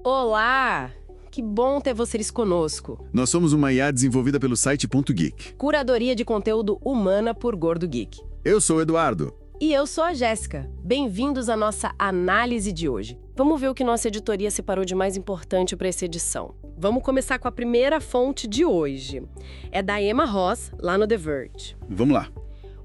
Olá! Que bom ter vocês conosco. Nós somos uma IA desenvolvida pelo site .geek. Curadoria de conteúdo humana por Gordo Geek. Eu sou o Eduardo. E eu sou a Jéssica. Bem-vindos à nossa análise de hoje. Vamos ver o que nossa editoria separou de mais importante para essa edição. Vamos começar com a primeira fonte de hoje. É da Emma Ross, lá no The Verge. Vamos lá.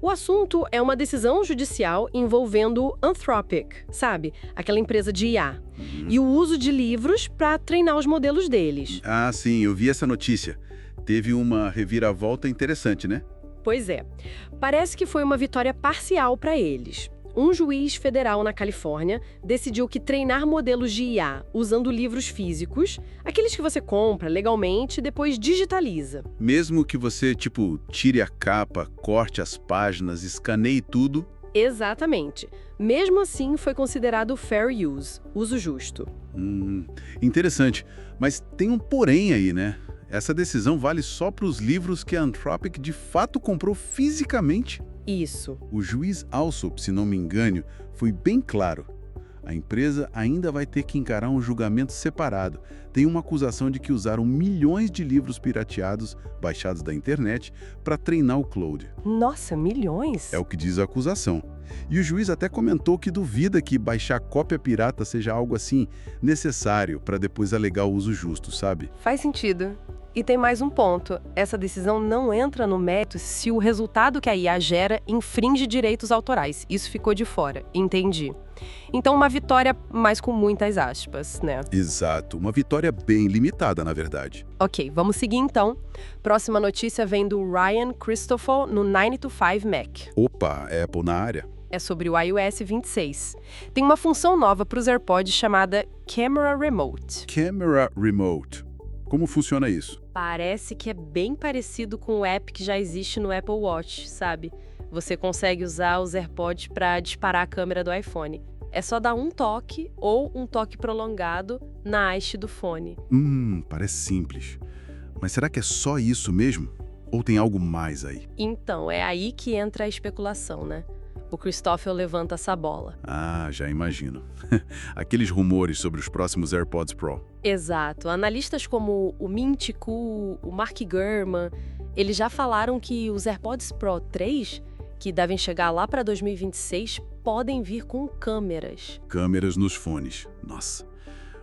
O assunto é uma decisão judicial envolvendo Anthropic, sabe? Aquela empresa de IA. E o uso de livros para treinar os modelos deles. Ah, sim, eu vi essa notícia. Teve uma reviravolta interessante, né? Pois é. Parece que foi uma vitória parcial para eles. Um juiz federal na Califórnia decidiu que treinar modelos de IA usando livros físicos, aqueles que você compra legalmente e depois digitaliza. Mesmo que você, tire a capa, corte as páginas, escaneie tudo. Exatamente. Mesmo assim, foi considerado fair use, uso justo. Interessante. Mas tem um porém aí, né? Essa decisão vale só para os livros que a Anthropic de fato comprou fisicamente. Isso. O juiz Alsop, se não me engano, foi bem claro. A empresa ainda vai ter que encarar um julgamento separado. Tem uma acusação de que usaram milhões de livros pirateados, baixados da internet, para treinar o Claude. Nossa, milhões? É o que diz a acusação. E o juiz até comentou que duvida que baixar cópia pirata seja algo assim necessário para depois alegar o uso justo, sabe? Faz sentido. E tem mais um ponto. Essa decisão não entra no mérito se o resultado que a IA gera infringe direitos autorais. Isso ficou de fora. Entendi. Então, uma vitória, mas com muitas aspas, né? Exato. Uma vitória bem limitada, na verdade. Ok, vamos seguir então. Próxima notícia vem do Ryan Christoffel no 9 to 5 Mac. Opa, Apple na área. É sobre o iOS 26. Tem uma função nova para os AirPods chamada Camera Remote. Camera Remote. Como funciona isso? Parece que é bem parecido com o app que já existe no Apple Watch, sabe? Você consegue usar os AirPods para disparar a câmera do iPhone. É só dar um toque ou um toque prolongado na haste do fone. Parece simples. Mas será que é só isso mesmo? Ou tem algo mais aí? Então, é aí que entra a especulação, né? O Christoffel levanta essa bola. Ah, já imagino. Aqueles rumores sobre os próximos AirPods Pro. Exato. Analistas como o Mint Ku, o Mark Gurman, eles já falaram que os AirPods Pro 3, que devem chegar lá para 2026, podem vir com câmeras. Câmeras nos fones. Nossa.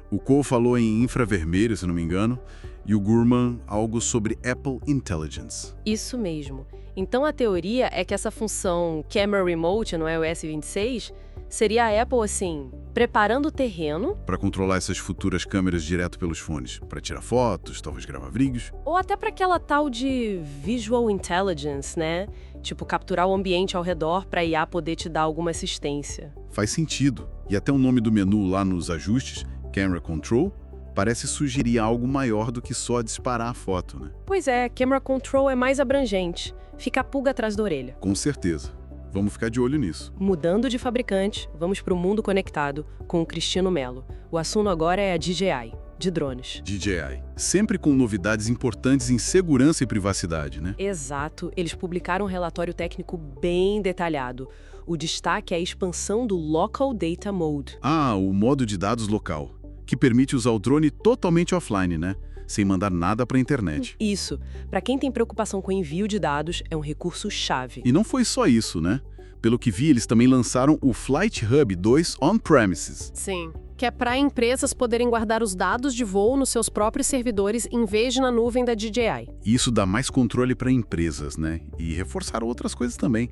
O Cole falou em infravermelho, se não me engano, e o Gurman algo sobre Apple Intelligence. Isso mesmo. Então a teoria é que essa função Camera Remote no iOS 26 seria a Apple, assim, preparando o terreno para controlar essas futuras câmeras direto pelos fones, para tirar fotos, talvez gravar vídeos. ou até para aquela tal de Visual Intelligence, né? Tipo, capturar o ambiente ao redor para a IA poder te dar alguma assistência. Faz sentido. E até o nome do menu lá nos ajustes, Camera Control, parece sugerir algo maior do que só disparar a foto, né? Pois é, Camera Control é mais abrangente. Fica a pulga atrás da orelha. Com certeza. Vamos ficar de olho nisso. Mudando de fabricante, vamos para o mundo conectado com o Cristiano Mello. O assunto agora é a DJI, de drones. DJI. Sempre com novidades importantes em segurança e privacidade, né? Exato, eles publicaram um relatório técnico bem detalhado. O destaque é a expansão do Local Data Mode. Ah, o modo de dados local, que permite usar o drone totalmente offline, né? Sem mandar nada para a internet. Isso, para quem tem preocupação com envio de dados, é um recurso-chave. E não foi só isso, né? Pelo que vi, eles também lançaram o Flight Hub 2 On-Premises. Sim, que é para empresas poderem guardar os dados de voo nos seus próprios servidores em vez de na nuvem da DJI. Isso dá mais controle para empresas, né? E reforçaram outras coisas também.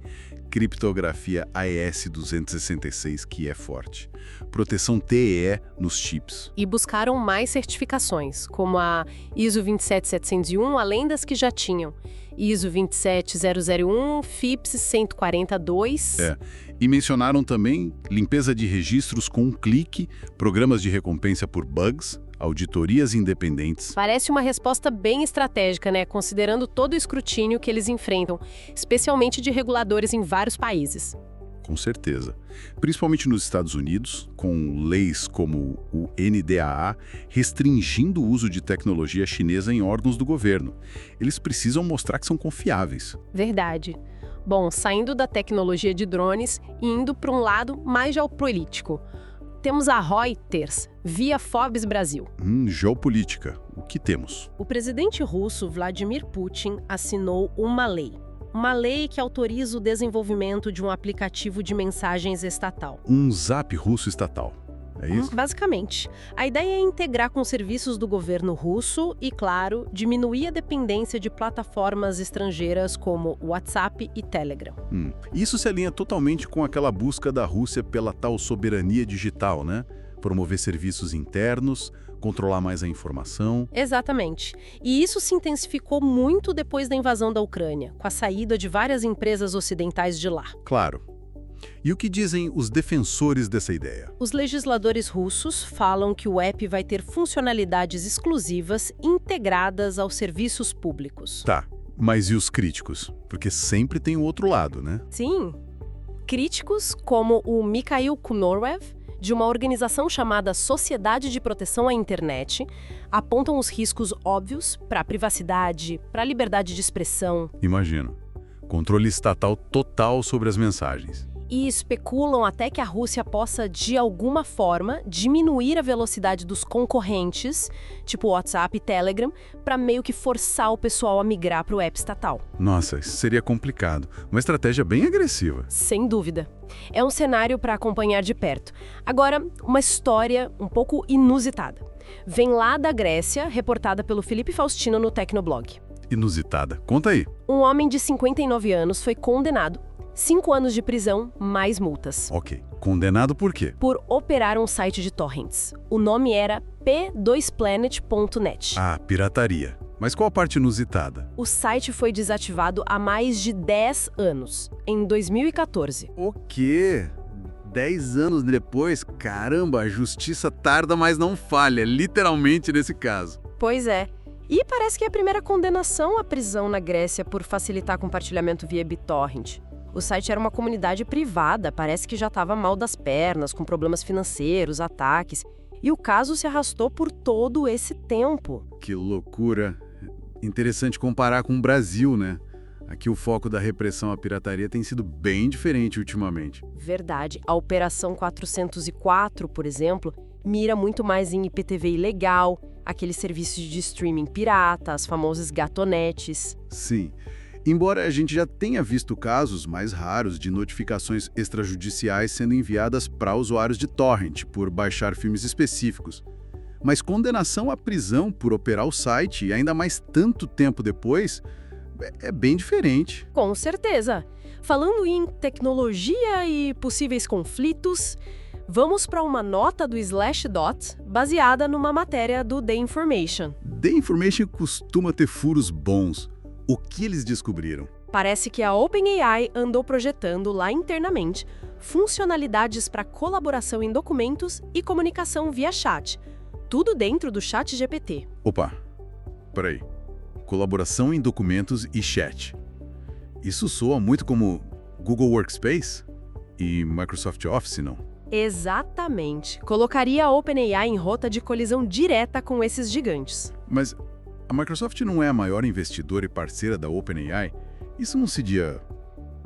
Criptografia AES-266, que é forte. Proteção TEE nos chips. E buscaram mais certificações, como a ISO 27701, além das que já tinham. ISO 27001, FIPS 142. E mencionaram também limpeza de registros com um clique, programas de recompensa por bugs, auditorias independentes. Parece uma resposta bem estratégica, né? Considerando todo o escrutínio que eles enfrentam, especialmente de reguladores em vários países. Com certeza. Principalmente nos Estados Unidos, com leis como o NDAA restringindo o uso de tecnologia chinesa em órgãos do governo. Eles precisam mostrar que são confiáveis. Verdade. Bom, saindo da tecnologia de drones e indo para um lado mais geopolítico. Temos a Reuters, via Forbes Brasil. Geopolítica. O que temos? O presidente russo Vladimir Putin assinou uma lei. Uma lei que autoriza o desenvolvimento de um aplicativo de mensagens estatal. Um zap russo estatal. É isso? Basicamente. A ideia é integrar com serviços do governo russo e, claro, diminuir a dependência de plataformas estrangeiras como WhatsApp e Telegram. Isso se alinha totalmente com aquela busca da Rússia pela tal soberania digital, né? Promover serviços internos, controlar mais a informação. Exatamente. E isso se intensificou muito depois da invasão da Ucrânia, com a saída de várias empresas ocidentais de lá. Claro. E o que dizem os defensores dessa ideia? Os legisladores russos falam que o app vai ter funcionalidades exclusivas integradas aos serviços públicos. Tá, mas e os críticos? Porque sempre tem o outro lado, né? Sim. Críticos como o Mikhail Kunorev, de uma organização chamada Sociedade de Proteção à Internet, apontam os riscos óbvios para a privacidade, para a liberdade de expressão. Imagino. Controle estatal total sobre as mensagens. E especulam até que a Rússia possa, de alguma forma, diminuir a velocidade dos concorrentes, tipo WhatsApp e Telegram, para meio que forçar o pessoal a migrar para o app estatal. Nossa, isso seria complicado. Uma estratégia bem agressiva. Sem dúvida. É um cenário para acompanhar de perto. Agora, uma história um pouco inusitada. Vem lá da Grécia, reportada pelo Felipe Faustino no Tecnoblog. Inusitada. Conta aí. Um homem de 59 anos foi condenado 5 anos de prisão, mais multas. Ok. Condenado por quê? Por operar um site de torrents. O nome era p2planet.net. Ah, pirataria. Mas qual a parte inusitada? O site foi desativado há mais de 10 anos, em 2014. O quê? 10 anos depois? Caramba, a justiça tarda, mas não falha, literalmente nesse caso. Pois é. E parece que é a primeira condenação à prisão na Grécia por facilitar compartilhamento via BitTorrent. O site era uma comunidade privada, parece que já estava mal das pernas, com problemas financeiros, ataques. E o caso se arrastou por todo esse tempo. Que loucura. Interessante comparar com o Brasil, né? Aqui o foco da repressão à pirataria tem sido bem diferente ultimamente. Verdade. A Operação 404, por exemplo, mira muito mais em IPTV ilegal, aqueles serviços de streaming pirata, as famosas gatonetes. Sim. Embora a gente já tenha visto casos mais raros de notificações extrajudiciais sendo enviadas para usuários de torrent por baixar filmes específicos. Mas condenação à prisão por operar o site, e ainda mais tanto tempo depois, é bem diferente. Com certeza. Falando em tecnologia e possíveis conflitos, vamos para uma nota do Slashdot, baseada numa matéria do The Information. The Information costuma ter furos bons. O que eles descobriram? Parece que a OpenAI andou projetando lá internamente funcionalidades para colaboração em documentos e comunicação via chat. Tudo dentro do ChatGPT. Opa, peraí. Colaboração em documentos e chat. Isso soa muito como Google Workspace e Microsoft Office, não? Exatamente. Colocaria a OpenAI em rota de colisão direta com esses gigantes. Mas a Microsoft não é a maior investidora e parceira da OpenAI? Isso não seria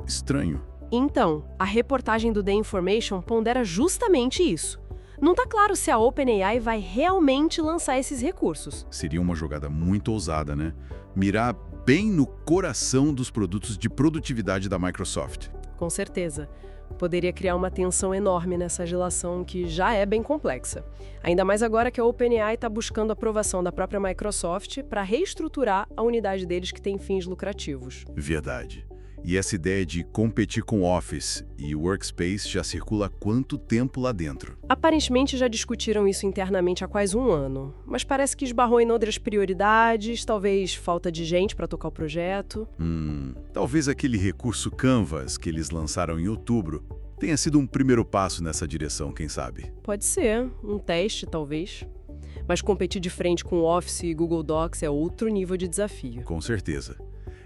estranho? Então, a reportagem do The Information pondera justamente isso. Não está claro se a OpenAI vai realmente lançar esses recursos. Seria uma jogada muito ousada, né? Mirar bem no coração dos produtos de produtividade da Microsoft. Com certeza. Poderia criar uma tensão enorme nessa relação que já é bem complexa. Ainda mais agora que a OpenAI está buscando a aprovação da própria Microsoft para reestruturar a unidade deles que tem fins lucrativos. Verdade. E essa ideia de competir com Office e Workspace já circula há quanto tempo lá dentro? Aparentemente já discutiram isso internamente há quase um ano, mas parece que esbarrou em outras prioridades, talvez falta de gente para tocar o projeto. Talvez aquele recurso Canvas que eles lançaram em outubro tenha sido um primeiro passo nessa direção, quem sabe? Pode ser, um teste talvez. Mas competir de frente com Office e Google Docs é outro nível de desafio. Com certeza.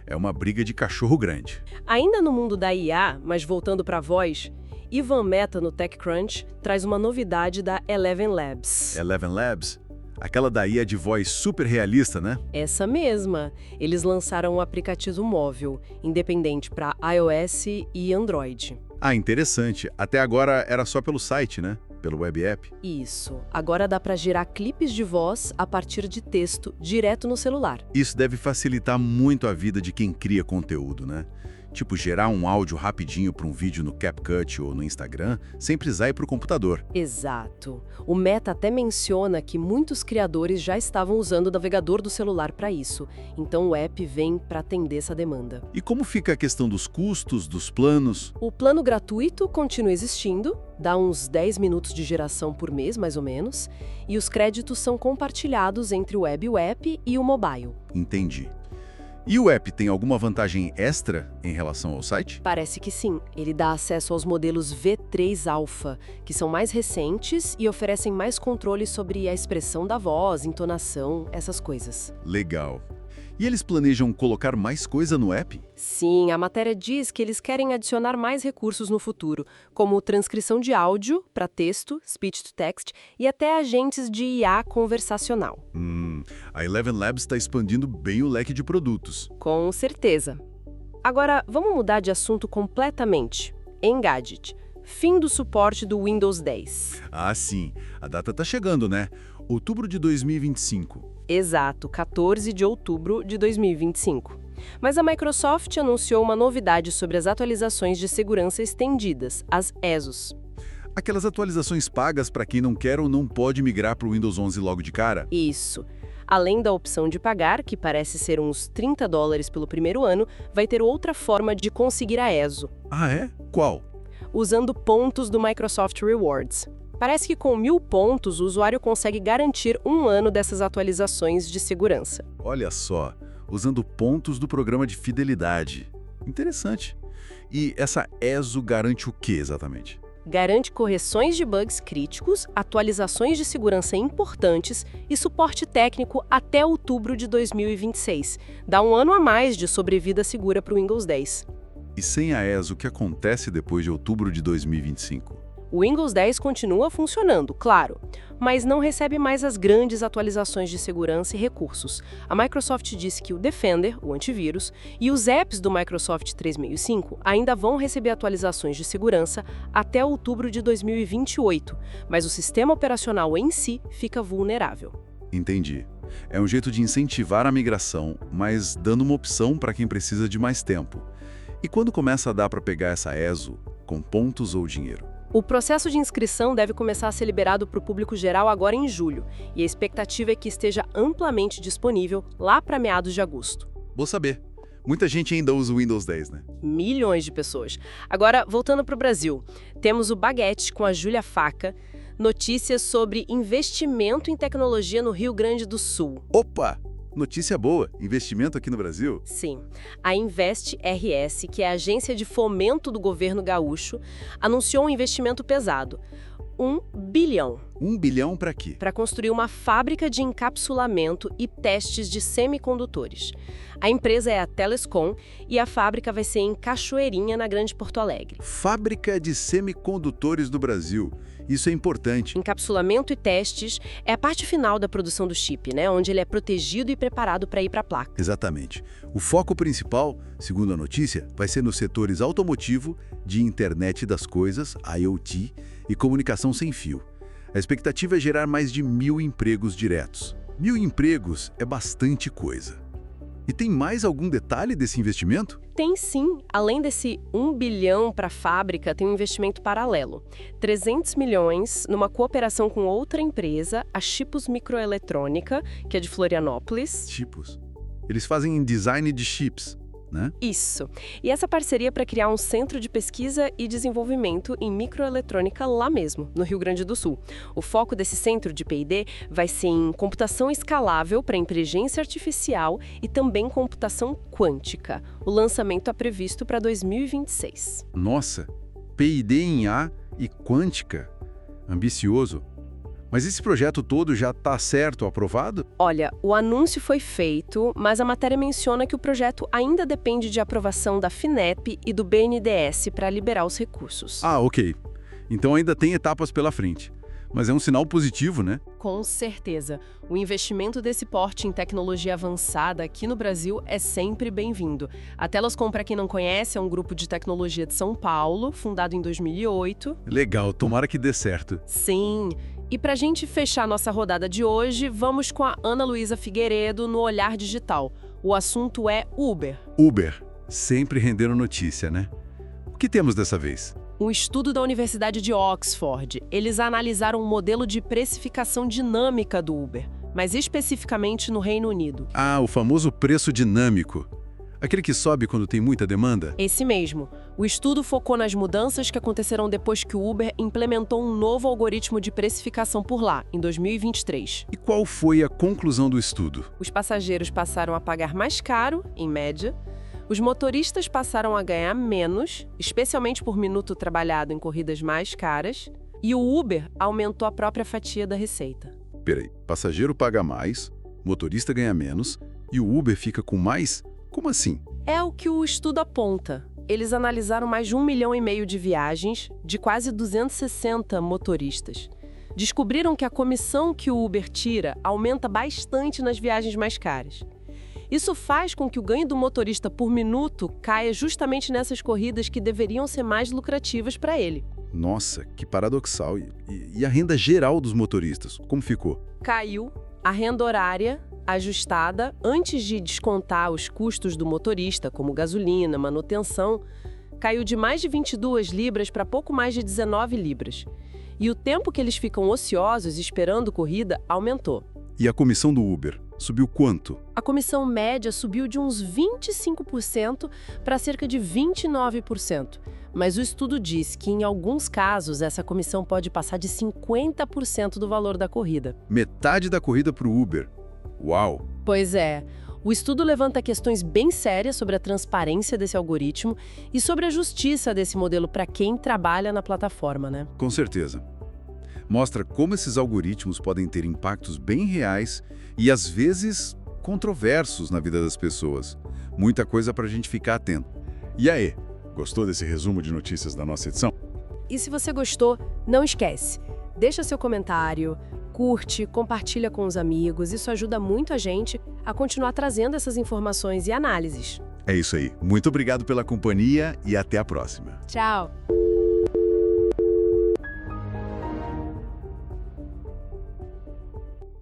É uma briga de cachorro grande. Ainda no mundo da IA, mas voltando para a voz, Ivan Mehta, no TechCrunch, traz uma novidade da Eleven Labs. Eleven Labs? Aquela da IA de voz super realista, né? Essa mesma. Eles lançaram um aplicativo móvel, independente para iOS e Android. Ah, interessante. Até agora era só pelo site, né? pelo web app? Isso. Agora dá para gerar clipes de voz a partir de texto direto no celular. Isso deve facilitar muito a vida de quem cria conteúdo, né? Tipo, gerar um áudio rapidinho para um vídeo no CapCut ou no Instagram, sem precisar ir para o computador. Exato. O Meta até menciona que muitos criadores já estavam usando o navegador do celular para isso, então o app vem para atender essa demanda. E como fica a questão dos custos, dos planos? O plano gratuito continua existindo, dá uns 10 minutos de geração por mês, mais ou menos, e os créditos são compartilhados entre o web app e o mobile. Entendi. E o app tem alguma vantagem extra em relação ao site? Parece que sim. Ele dá acesso aos modelos V3 Alpha, que são mais recentes e oferecem mais controle sobre a expressão da voz, entonação, essas coisas. Legal. E eles planejam colocar mais coisa no app? Sim, a matéria diz que eles querem adicionar mais recursos no futuro, como transcrição de áudio para texto, speech to text, e até agentes de IA conversacional. A Eleven Labs está expandindo bem o leque de produtos. Com certeza. Agora, vamos mudar de assunto completamente. Engadget. Fim do suporte do Windows 10. Ah, sim. A data está chegando, né? Outubro de 2025. Exato, 14 de outubro de 2025. Mas a Microsoft anunciou uma novidade sobre as atualizações de segurança estendidas, as ESOs. Aquelas atualizações pagas para quem não quer ou não pode migrar para o Windows 11 logo de cara? Isso. Além da opção de pagar, que parece ser uns $30 pelo primeiro ano, vai ter outra forma de conseguir a ESO. Ah, é? Qual? Usando pontos do Microsoft Rewards. Parece que com 1.000 pontos, o usuário consegue garantir um ano dessas atualizações de segurança. Olha só, usando pontos do programa de fidelidade. Interessante. E essa ESO garante o que exatamente? Garante correções de bugs críticos, atualizações de segurança importantes e suporte técnico até outubro de 2026. Dá um ano a mais de sobrevida segura para o Windows 10. E sem a ESO, o que acontece depois de outubro de 2025? O Windows 10 continua funcionando, claro, mas não recebe mais as grandes atualizações de segurança e recursos. A Microsoft disse que o Defender, o antivírus, e os apps do Microsoft 365 ainda vão receber atualizações de segurança até outubro de 2028, mas o sistema operacional em si fica vulnerável. Entendi. É um jeito de incentivar a migração, mas dando uma opção para quem precisa de mais tempo. E quando começa a dar para pegar essa ESO, com pontos ou dinheiro? O processo de inscrição deve começar a ser liberado para o público geral agora em julho, e a expectativa é que esteja amplamente disponível lá para meados de agosto. Vou saber. Muita gente ainda usa o Windows 10, né? Milhões de pessoas. Agora, voltando para o Brasil, temos o Baguete com a Júlia Faca, notícias sobre investimento em tecnologia no Rio Grande do Sul. Opa! Notícia boa, investimento aqui no Brasil? Sim. A Invest RS, que é a agência de fomento do governo gaúcho, anunciou um investimento pesado. 1 bilhão. 1 bilhão para quê? Para construir uma fábrica de encapsulamento e testes de semicondutores. A empresa é a Telescom e a fábrica vai ser em Cachoeirinha, na Grande Porto Alegre. Fábrica de semicondutores do Brasil. Isso é importante. Encapsulamento e testes é a parte final da produção do chip, né? Onde ele é protegido e preparado para ir para a placa. Exatamente. O foco principal, segundo a notícia, vai ser nos setores automotivo, de internet das coisas, IoT, e comunicação sem fio. A expectativa é gerar mais de 1.000 empregos diretos. 1.000 empregos é bastante coisa. E tem mais algum detalhe desse investimento? Tem sim. Além desse 1 bilhão para a fábrica, tem um investimento paralelo. 300 milhões numa cooperação com outra empresa, a Chipos Microeletrônica, que é de Florianópolis. Chipos? Eles fazem design de chips, né? Isso. E essa parceria para criar um centro de pesquisa e desenvolvimento em microeletrônica lá mesmo, no Rio Grande do Sul. O foco desse centro de P&D vai ser em computação escalável para inteligência artificial e também computação quântica. O lançamento é previsto para 2026. Nossa, P&D em A e quântica. Ambicioso. Mas esse projeto todo já está certo, aprovado? Olha, o anúncio foi feito, mas a matéria menciona que o projeto ainda depende de aprovação da FINEP e do BNDES para liberar os recursos. Ah, ok. Então ainda tem etapas pela frente. Mas é um sinal positivo, né? Com certeza. O investimento desse porte em tecnologia avançada aqui no Brasil é sempre bem-vindo. A Telascom, para quem não conhece, é um grupo de tecnologia de São Paulo, fundado em 2008. Legal, tomara que dê certo. Sim. E para a gente fechar nossa rodada de hoje, vamos com a Ana Luísa Figueiredo no Olhar Digital. O assunto é Uber. Uber, sempre rendendo notícia, né? O que temos dessa vez? Um estudo da Universidade de Oxford. Eles analisaram um modelo de precificação dinâmica do Uber, mas especificamente no Reino Unido. Ah, o famoso preço dinâmico. Aquele que sobe quando tem muita demanda? Esse mesmo. O estudo focou nas mudanças que aconteceram depois que o Uber implementou um novo algoritmo de precificação por lá, em 2023. E qual foi a conclusão do estudo? Os passageiros passaram a pagar mais caro, em média. Os motoristas passaram a ganhar menos, especialmente por minuto trabalhado em corridas mais caras. E o Uber aumentou a própria fatia da receita. Peraí, passageiro paga mais, motorista ganha menos e o Uber fica com mais? Como assim? É o que o estudo aponta. Eles analisaram mais de 1,5 milhão de viagens de quase 260 motoristas. Descobriram que a comissão que o Uber tira aumenta bastante nas viagens mais caras. Isso faz com que o ganho do motorista por minuto caia justamente nessas corridas que deveriam ser mais lucrativas para ele. Nossa, que paradoxal. E a renda geral dos motoristas, como ficou? Caiu. A renda horária, ajustada, antes de descontar os custos do motorista, como gasolina, manutenção, caiu de mais de 22 libras para pouco mais de 19 libras. E o tempo que eles ficam ociosos esperando corrida aumentou. E a comissão do Uber? Subiu quanto? A comissão média subiu de uns 25% para cerca de 29%. Mas o estudo diz que, em alguns casos, essa comissão pode passar de 50% do valor da corrida. Metade da corrida para o Uber. Uau! Pois é. O estudo levanta questões bem sérias sobre a transparência desse algoritmo e sobre a justiça desse modelo para quem trabalha na plataforma, né? Com certeza. Mostra como esses algoritmos podem ter impactos bem reais e, às vezes, controversos na vida das pessoas. Muita coisa para a gente ficar atento. E aí, gostou desse resumo de notícias da nossa edição? E se você gostou, não esquece, deixa seu comentário, curte, compartilha com os amigos. Isso ajuda muito a gente a continuar trazendo essas informações e análises. É isso aí. Muito obrigado pela companhia e até a próxima. Tchau!